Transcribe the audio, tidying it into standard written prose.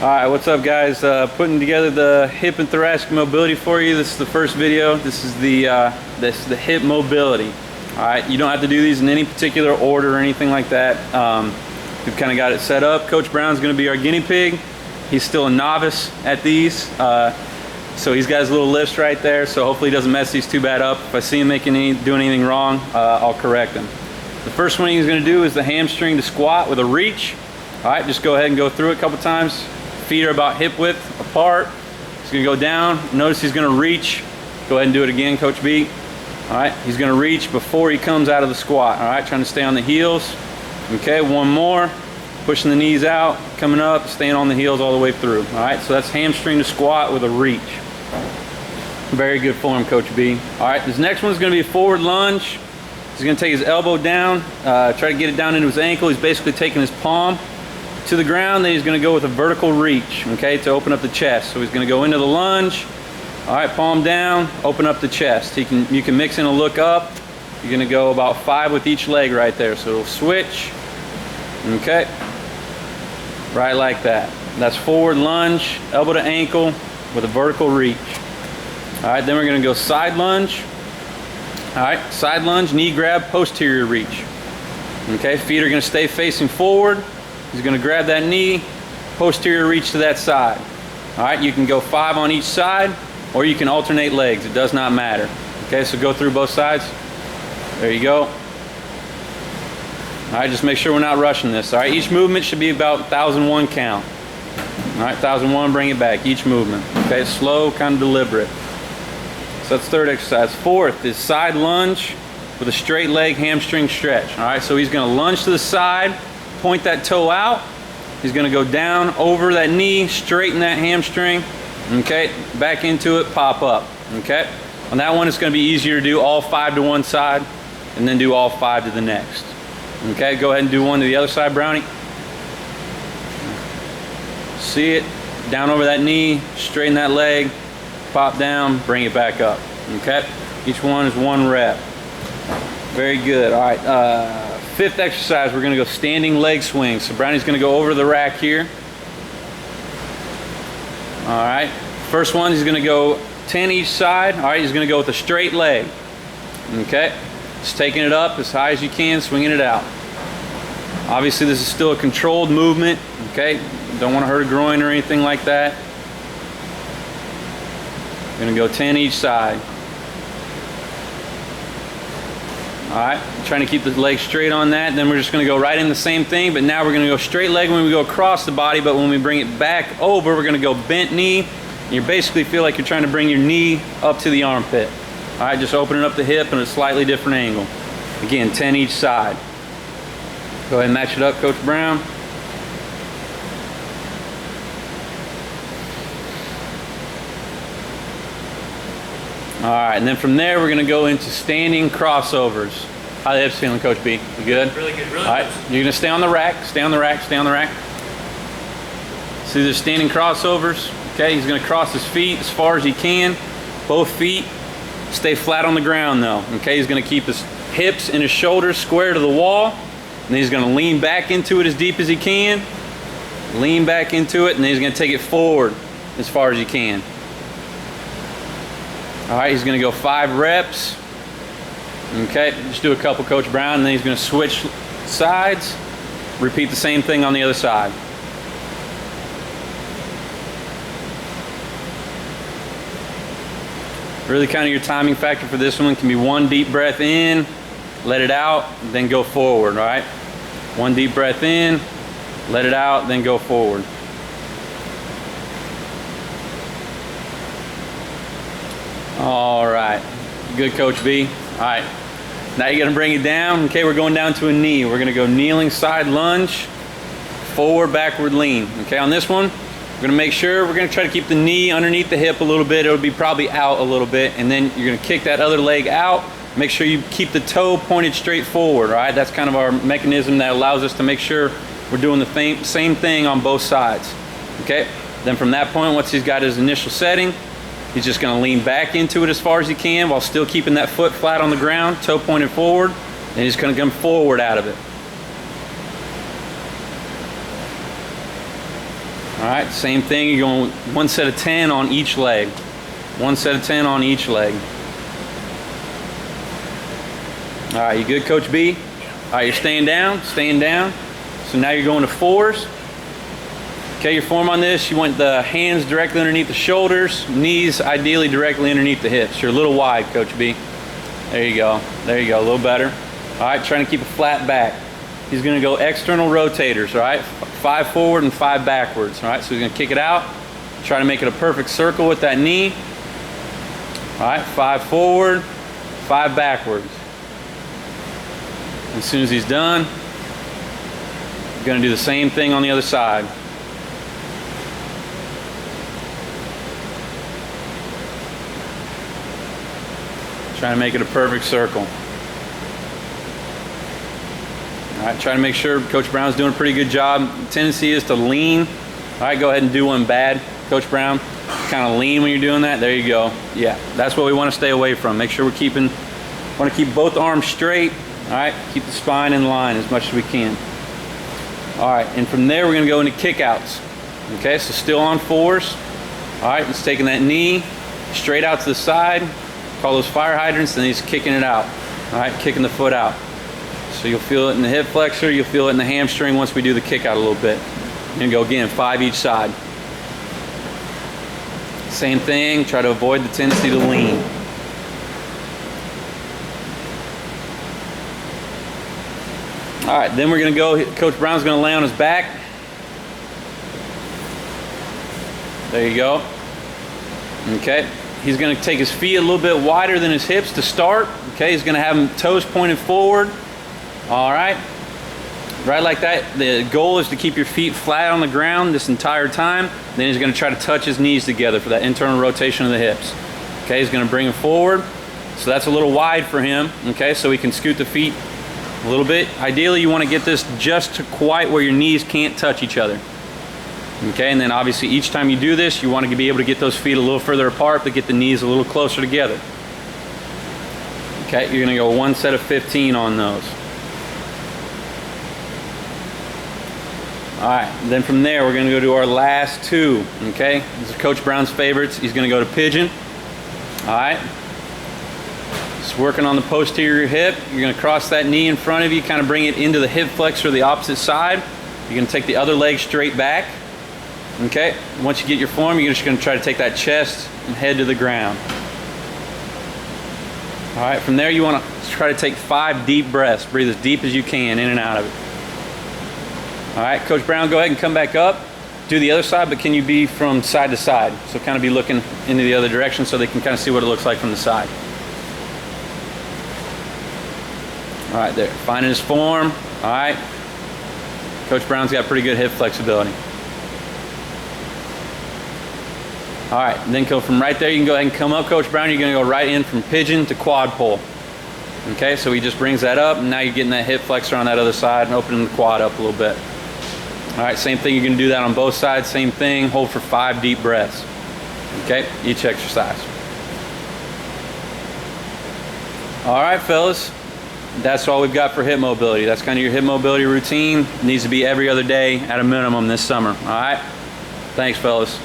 All right, what's up guys? Putting together the hip and thoracic mobility for you. This is the first video. This is the hip mobility. All right, you don't have to do these in any particular order or anything like that. We've kind of got it set up. Coach Brown's going to be our guinea pig. He's still a novice at these, so he's got his little lifts right there. So hopefully he doesn't mess these too bad up. If I see him doing anything wrong, I'll correct him. The first one he's going to do is the hamstring to squat with a reach. All right, just go ahead and go through it a couple times. Feet are about hip width apart. He's going to go down. Notice he's going to reach. Go ahead and do it again, Coach B. All right, he's going to reach before he comes out of the squat. All right, trying to stay on the heels. Okay, one more. Pushing the knees out, coming up, staying on the heels all the way through. All right, so that's hamstring to squat with a reach. Very good form, Coach B. All right, this next one is going to be a forward lunge. He's going to take his elbow down, try to get it down into his ankle. He's basically taking his palm to the ground. Then he's going to go with a vertical reach, okay, to open up the chest. So he's going to go into the lunge. All right, palm down, open up the chest. You can mix in a look up. You're going to go about 5 with each leg right there. So it'll switch, okay, right like that. That's forward lunge, elbow to ankle with a vertical reach. All right, then we're going to go side lunge. All right, side lunge, knee grab, posterior reach. Okay, feet are going to stay facing forward. He's going to grab that knee, posterior reach to that side. All right, you can go 5 on each side, or you can alternate legs. It does not matter. Okay, so go through both sides. There you go. All right, just make sure we're not rushing this. All right, each movement should be about 1,001 count. All right, 1,001, bring it back, each movement. Okay, slow, kind of deliberate. So that's third exercise. Fourth is side lunge with a straight leg hamstring stretch. All right, so he's going to lunge to the side, point that toe out. He's going to go down over that knee, straighten that hamstring. Okay, back into it, pop up. Okay, on that one it's going to be easier to do all 5 to one side and then do all 5 to the next. Okay, go ahead and do one to the other side, Brownie. See it, down over that knee, straighten that leg, pop down, bring it back up. Okay, each one is 1 rep. Very good. All right, fifth exercise, we're going to go standing leg swing. So Brownie's going to go over the rack here. All right, first one, he's going to go 10 each side. All right, he's going to go with a straight leg. Okay, just taking it up as high as you can, swinging it out. Obviously, this is still a controlled movement. Okay, don't want to hurt a groin or anything like that. Going to go 10 each side. All right, trying to keep the leg straight on that. Then we're just going to go right in the same thing, but now we're going to go straight leg when we go across the body, but when we bring it back over, we're going to go bent knee. And you basically feel like you're trying to bring your knee up to the armpit. All right, just opening up the hip in a slightly different angle. Again, 10 each side. Go ahead and match it up, Coach Brown. All right, and then from there, we're gonna go into standing crossovers. How are the hips feeling, Coach B? You good? Really good, really All right, good. you're gonna stay on the rack, stay on the rack, stay on the rack. So these are standing crossovers. Okay, he's gonna cross his feet as far as he can. Both feet stay flat on the ground though. Okay, he's gonna keep his hips and his shoulders square to the wall. And then he's gonna lean back into it as deep as he can. Lean back into it, and then he's gonna take it forward as far as he can. All right, he's going to go 5 reps. Okay, just do a couple, Coach Brown, and then he's going to switch sides. Repeat the same thing on the other side. Really kind of your timing factor for this one can be 1 deep breath in, let it out, then go forward, all right? 1 deep breath in, let it out, then go forward. All right, good, Coach B. All right, now you're gonna bring it down. Okay, we're going down to a knee. We're gonna go kneeling side lunge, forward, backward lean. Okay, on this one, we're gonna make sure we're gonna try to keep the knee underneath the hip a little bit. It'll be probably out a little bit, and then you're gonna kick that other leg out. Make sure you keep the toe pointed straight forward, all right? That's kind of our mechanism that allows us to make sure we're doing the same thing on both sides, okay? Then from that point, once he's got his initial setting, he's just going to lean back into it as far as he can while still keeping that foot flat on the ground, toe pointed forward, and he's going to come forward out of it. All right, same thing. You're going one set of 10 on each leg. One set of 10 on each leg. All right, you good, Coach B? All right, you're staying down, staying down. So now you're going to 4s. Okay, your form on this, you want the hands directly underneath the shoulders, knees ideally directly underneath the hips. You're a little wide, Coach B. There you go. There you go, a little better. All right, trying to keep a flat back. He's gonna go external rotators, all right? 5 forward and 5 backwards, all right? So he's gonna kick it out, try to make it a perfect circle with that knee. All right, 5 forward, 5 backwards. As soon as he's done, we're gonna do the same thing on the other side. Trying to make it a perfect circle. All right, try to make sure Coach Brown's doing a pretty good job. The tendency is to lean. All right, go ahead and do one bad, Coach Brown. Kind of lean when you're doing that. There you go. Yeah, that's what we want to stay away from. Make sure want to keep both arms straight. All right, keep the spine in line as much as we can. All right, and from there we're going to go into kickouts. Okay, so still on 4s. All right, just taking that knee straight out to the side. Call those fire hydrants, and he's kicking it out. All right, kicking the foot out. So you'll feel it in the hip flexor, you'll feel it in the hamstring once we do the kick out a little bit. And go again, 5 each side. Same thing, try to avoid the tendency to lean. All right, then we're gonna go, Coach Brown's gonna lay on his back. There you go. Okay, he's gonna take his feet a little bit wider than his hips to start. Okay, he's gonna have them toes pointed forward. All right, right like that. The goal is to keep your feet flat on the ground this entire time. Then he's going to try to touch his knees together for that internal rotation of the hips. Okay, he's going to bring them forward. So that's a little wide for him. Okay, so he can scoot the feet a little bit. Ideally, you want to get this just to quite where your knees can't touch each other. Okay, and then obviously each time you do this, you want to be able to get those feet a little further apart, but get the knees a little closer together. Okay, you're going to go one set of 15 on those. All right, then from there, we're gonna go to our last 2, okay? These are Coach Brown's favorites. He's gonna go to pigeon, all right? Just working on the posterior hip. You're gonna cross that knee in front of you, kind of bring it into the hip flexor, the opposite side. You're gonna take the other leg straight back, okay? Once you get your form, you're just gonna try to take that chest and head to the ground. All right, from there, you wanna try to take 5 deep breaths. Breathe as deep as you can in and out of it. All right, Coach Brown, go ahead and come back up. Do the other side, but can you be from side to side? So kind of be looking into the other direction so they can kind of see what it looks like from the side. All right, there, finding his form. All right, Coach Brown's got pretty good hip flexibility. All right, then go from right there, you can go ahead and come up, Coach Brown. You're gonna go right in from pigeon to quad pull. Okay, so he just brings that up, and now you're getting that hip flexor on that other side and opening the quad up a little bit. All right, same thing, you're gonna do that on both sides, same thing, hold for 5 deep breaths. Okay, each exercise. All right, fellas, that's all we've got for hip mobility. That's kind of your hip mobility routine. It needs to be every other day at a minimum this summer, all right? Thanks, fellas.